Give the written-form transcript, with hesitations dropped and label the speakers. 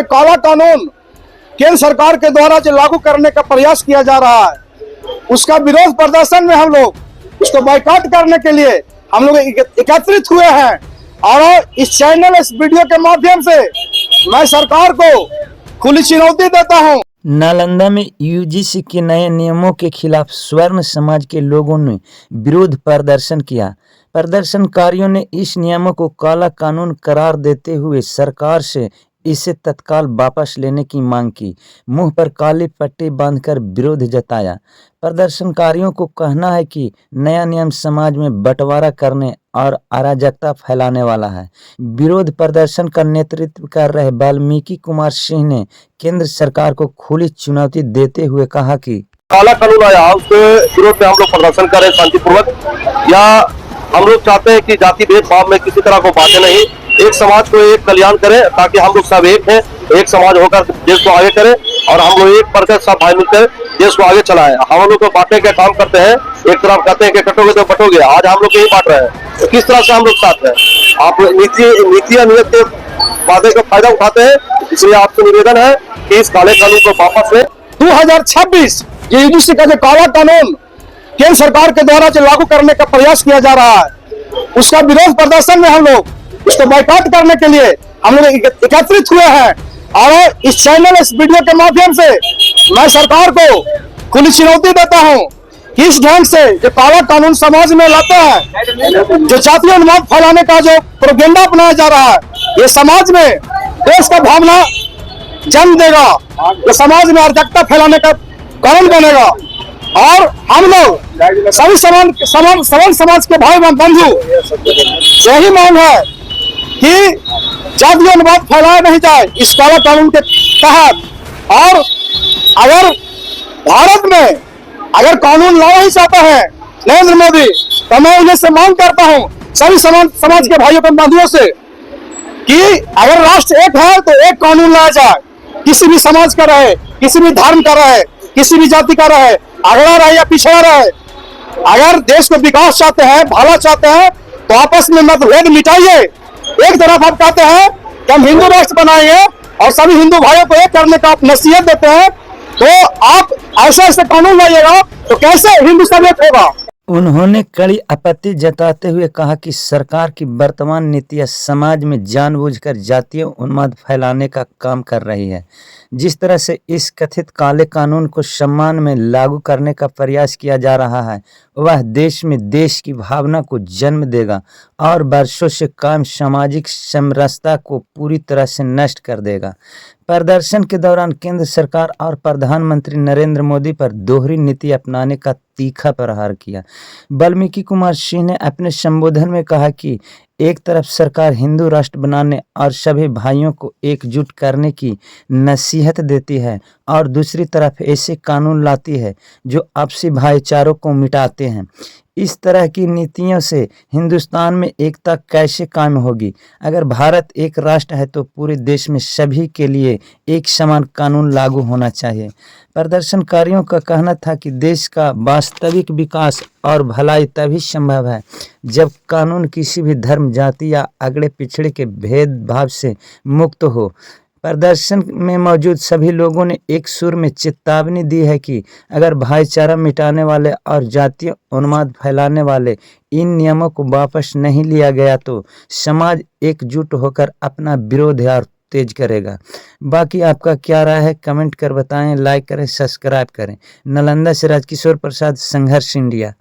Speaker 1: काला कानून केंद्र सरकार के द्वारा जो लागू करने का प्रयास किया जा रहा है, उसका विरोध प्रदर्शन में हम लोग उसको बाइकआउट करने के लिए हम लोग एकत्रित हुए हैं। और इस चैनल, इस वीडियो के माध्यम से मैं सरकार को खुली चुनौती देता हूं।
Speaker 2: नालंदा में यूजीसी के नए नियमों के खिलाफ स्वर्ण समाज के लोगों ने विरोध प्रदर्शन किया। प्रदर्शनकारियों ने इस नियमों को काला कानून करार देते हुए सरकार से इसे तत्काल वापस लेने की मांग की। मुंह पर काली पट्टी बांधकर विरोध जताया। प्रदर्शनकारियों को कहना है कि नया नियम समाज में बंटवारा करने और अराजकता फैलाने वाला है। विरोध प्रदर्शन का नेतृत्व कर रहे वाल्मीकि कुमार सिंह ने केंद्र सरकार को खुली चुनौती देते हुए कहा कि
Speaker 3: काला कानून आया, उसके विरोध में हम लोग प्रदर्शन करें शांतिपूर्वक। या हम लोग चाहते हैं कि जाति भेदभाव में किसी तरह को बातें नहीं, एक समाज को एक कल्याण करें ताकि हम लोग सब एक हैं, एक समाज होकर देश को आगे करें और हम लोग एक पढ़कर सब भाई मिलकर देश को आगे चलाएं। हम लोग को बांटने का काम करते हैं, एक तरफ कहते हैं कि कटोगे तो बटोगे, आज हम लोग यही बांट रहे हैं। तो किस तरह से हम लोग साथ हैं? आप नीति नियत के वादे का फायदा उठाते हैं, इसलिए आपसे निवेदन है कि इस काले कानून को वापस लें।
Speaker 1: 2026 यूजीसी का जो काला कानून केंद्र सरकार के द्वारा जो लागू करने का प्रयास किया जा रहा है, उसका विरोध प्रदर्शन में हम लोग उसको बाइकआउट करने के लिए हम लोग एकत्रित हुए हैं। और इस चैनल, इस वीडियो के माध्यम से मैं सरकार को खुली चुनौती देता हूं कि इस ढंग से जो काला कानून समाज में लाते हैं, जो जातीय उन्माद फैलाने का जो प्रोपेगेंडा अपनाया जा रहा है, ये समाज में देश का भावना जन्म देगा, ये समाज में अराजकता फैलाने का कारण बनेगा। और हम लोग सभी समान समाज के भाई बंधु यही मांग है कि जातीय उन्माद फैलाया नहीं जाए इस काला कानून के तहत। और अगर भारत में अगर कानून लाना ही चाहता है नरेंद्र मोदी, तो मैं उन्हें से मांग करता हूं सभी समाज के भाइयों बंधुओं से कि अगर राष्ट्र एक है तो एक कानून लाया जाए, किसी भी समाज का रहे, किसी भी धर्म का रहे, किसी भी जाति का रहे, अगड़ा रहे या पिछड़ा रहे। अगर देश को विकास चाहते हैं, भला चाहते हैं, तो आपस में मतभेद मिटाइए। एक तरफ आप कहते हैं कि हम हिंदू राष्ट्र बनाएंगे और सभी हिंदू भाइयों को एक करने का आप नसीहत देते हैं, तो आप ऐसे कानून लाइएगा तो कैसे हिंदुस्तान एक होगा।
Speaker 2: उन्होंने कड़ी आपत्ति जताते हुए कहा कि सरकार की वर्तमान नीतियां समाज में जानबूझकर जातीय उन्माद फैलाने का काम कर रही है। जिस तरह से इस कथित काले कानून को सम्मान में लागू करने का प्रयास किया जा रहा है, वह देश में देश की भावना को जन्म देगा और वर्षों से कायम सामाजिक समरसता को पूरी तरह से नष्ट कर देगा। प्रदर्शन के दौरान केंद्र सरकार और प्रधानमंत्री नरेंद्र मोदी पर दोहरी नीति अपनाने का तीखा प्रहार किया। वाल्मीकि कुमार सिंह ने अपने संबोधन में कहा कि एक तरफ सरकार हिंदू राष्ट्र बनाने और सभी भाइयों को एकजुट करने की नसीहत देती है और दूसरी तरफ ऐसे कानून लाती है जो आपसी भाईचारों को मिटाते हैं। इस तरह की नीतियों से हिंदुस्तान में एकता कैसे कायम होगी? अगर भारत एक राष्ट्र है तो पूरे देश में सभी के लिए एक समान कानून लागू होना चाहिए। प्रदर्शनकारियों का कहना था कि देश का वास्तविक विकास और भलाई तभी संभव है जब कानून किसी भी धर्म, जाति या अगड़े पिछड़े के भेदभाव से मुक्त हो। प्रदर्शन में मौजूद सभी लोगों ने एक सुर में चेतावनी दी है कि अगर भाईचारा मिटाने वाले और जातीय उन्माद फैलाने वाले इन नियमों को वापस नहीं लिया गया तो समाज एकजुट होकर अपना विरोध और तेज करेगा। बाकी आपका क्या राय है, कमेंट कर बताएं, लाइक करें, सब्सक्राइब करें। नालंदा से राजकिशोर प्रसाद, संघर्ष इंडिया।